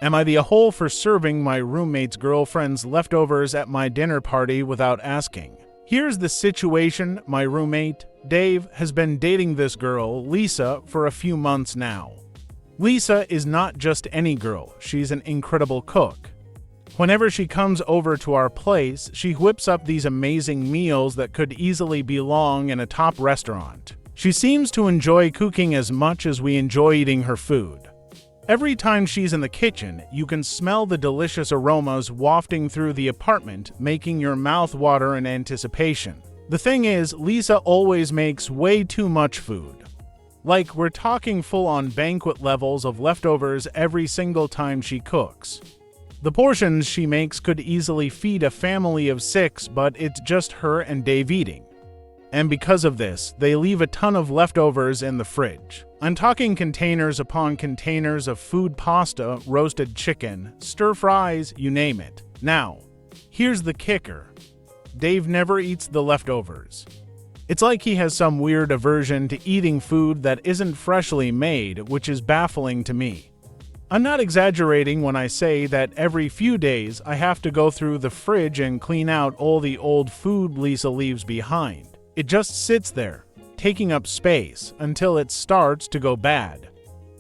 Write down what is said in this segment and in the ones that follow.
Am I the a-hole for serving my roommate's girlfriend's leftovers at my dinner party without asking? Here's the situation. My roommate, Dave, has been dating this girl, Lisa, for a few months now. Lisa is not just any girl, she's an incredible cook. Whenever she comes over to our place, she whips up these amazing meals that could easily belong in a top restaurant. She seems to enjoy cooking as much as we enjoy eating her food. Every time she's in the kitchen, you can smell the delicious aromas wafting through the apartment, making your mouth water in anticipation. The thing is, Lisa always makes way too much food. Like, we're talking full-on banquet levels of leftovers every single time she cooks. The portions she makes could easily feed a family of 6, but it's just her and Dave eating. And because of this, they leave a ton of leftovers in the fridge. I'm talking containers upon containers of food, pasta, roasted chicken, stir fries, you name it. Now, here's the kicker. Dave never eats the leftovers. It's like he has some weird aversion to eating food that isn't freshly made, which is baffling to me. I'm not exaggerating when I say that every few days I have to go through the fridge and clean out all the old food Lisa leaves behind. It just sits there, taking up space, until it starts to go bad.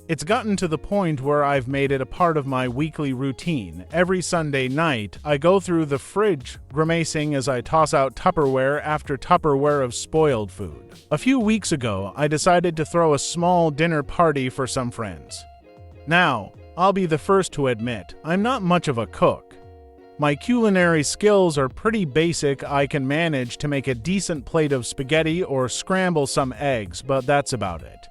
It's gotten to the point where I've made it a part of my weekly routine. Every Sunday night, I go through the fridge, grimacing as I toss out Tupperware after Tupperware of spoiled food. A few weeks ago, I decided to throw a small dinner party for some friends. Now, I'll be the first to admit, I'm not much of a cook. My culinary skills are pretty basic. I can manage to make a decent plate of spaghetti or scramble some eggs, but that's about it.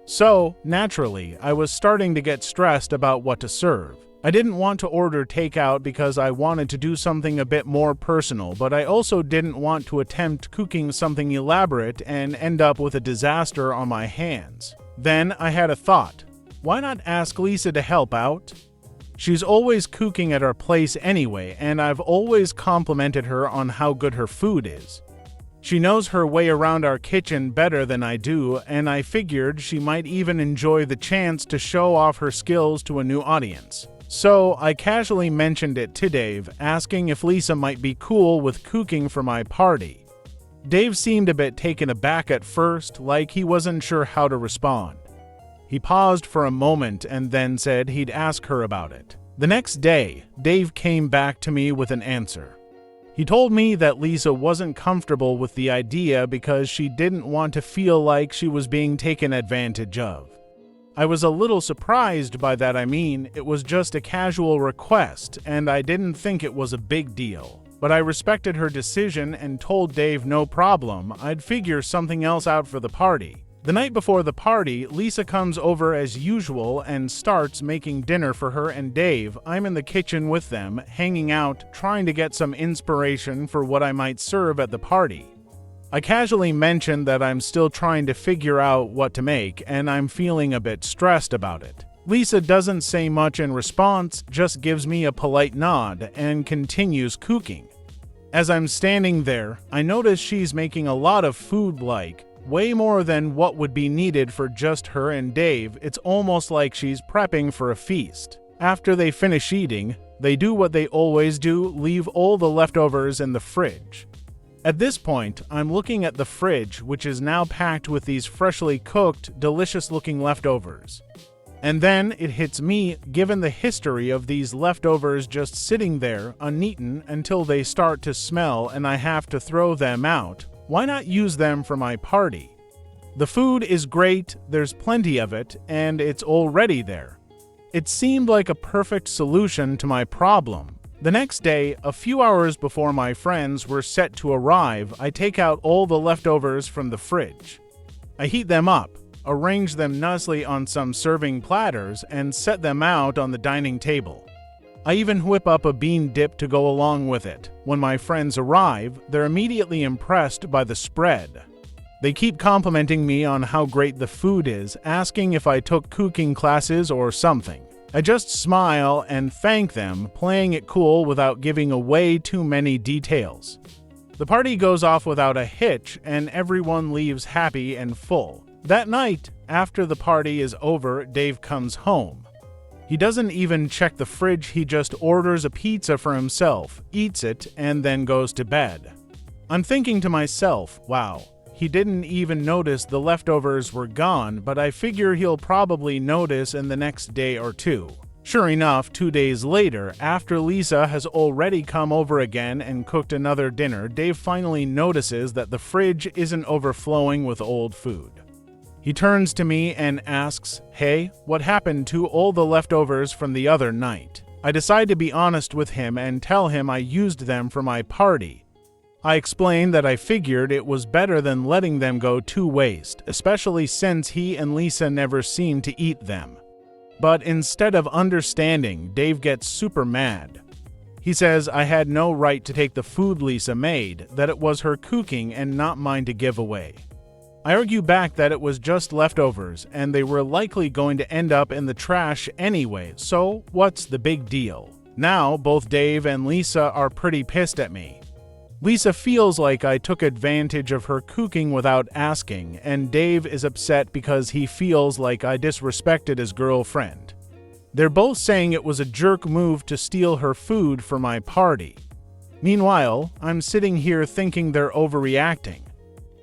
So, naturally, I was starting to get stressed about what to serve. I didn't want to order takeout because I wanted to do something a bit more personal, but I also didn't want to attempt cooking something elaborate and end up with a disaster on my hands. Then I had a thought. Why not ask Lisa to help out? She's always cooking at our place anyway, and I've always complimented her on how good her food is. She knows her way around our kitchen better than I do, and I figured she might even enjoy the chance to show off her skills to a new audience. So I casually mentioned it to Dave, asking if Lisa might be cool with cooking for my party. Dave seemed a bit taken aback at first, like he wasn't sure how to respond. He paused for a moment and then said he'd ask her about it. The next day, Dave came back to me with an answer. He told me that Lisa wasn't comfortable with the idea because she didn't want to feel like she was being taken advantage of. I was a little surprised by that. It was just a casual request, and I didn't think it was a big deal. But I respected her decision and told Dave no problem, I'd figure something else out for the party. The night before the party, Lisa comes over as usual and starts making dinner for her and Dave. I'm in the kitchen with them, hanging out, trying to get some inspiration for what I might serve at the party. I casually mentioned that I'm still trying to figure out what to make, and I'm feeling a bit stressed about it. Lisa doesn't say much in response, just gives me a polite nod and continues cooking. As I'm standing there, I notice she's making a lot of food, like way more than what would be needed for just her and Dave. It's almost like she's prepping for a feast. After they finish eating, they do what they always do, leave all the leftovers in the fridge. At this point, I'm looking at the fridge, which is now packed with these freshly cooked, delicious-looking leftovers. And then it hits me, given the history of these leftovers just sitting there, uneaten, until they start to smell and I have to throw them out. Why not use them for my party? The food is great, there's plenty of it, and it's already there. It seemed like a perfect solution to my problem. The next day, a few hours before my friends were set to arrive, I take out all the leftovers from the fridge. I heat them up, arrange them nicely on some serving platters, and set them out on the dining table. I even whip up a bean dip to go along with it. When my friends arrive, they're immediately impressed by the spread. They keep complimenting me on how great the food is, asking if I took cooking classes or something. I just smile and thank them, playing it cool without giving away too many details. The party goes off without a hitch, and everyone leaves happy and full. That night, after the party is over, Dave comes home. He He doesn't even check the fridge, he just orders a pizza for himself, eats it, and then goes to bed. I'm thinking to myself, wow, he didn't even notice the leftovers were gone, but I figure he'll probably notice in the next day or two. Sure enough, 2 days later, after Lisa has already come over again and cooked another dinner, Dave finally notices that the fridge isn't overflowing with old food. He turns to me and asks, "Hey, what happened to all the leftovers from the other night?" I decide to be honest with him and tell him I used them for my party. I explain that I figured it was better than letting them go to waste, especially since he and Lisa never seemed to eat them. But instead of understanding, Dave gets super mad. He says I had no right to take the food Lisa made, that it was her cooking and not mine to give away. I argue back that it was just leftovers and they were likely going to end up in the trash anyway, so what's the big deal? Now both Dave and Lisa are pretty pissed at me. Lisa feels like I took advantage of her cooking without asking, and Dave is upset because he feels like I disrespected his girlfriend. They're both saying it was a jerk move to steal her food for my party. Meanwhile, I'm sitting here thinking they're overreacting.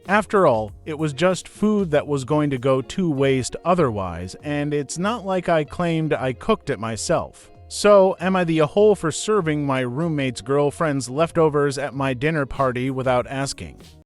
After all, it was just food that was going to go to waste otherwise, and it's not like I claimed I cooked it myself. So, am I the a-hole for serving my roommate's girlfriend's leftovers at my dinner party without asking?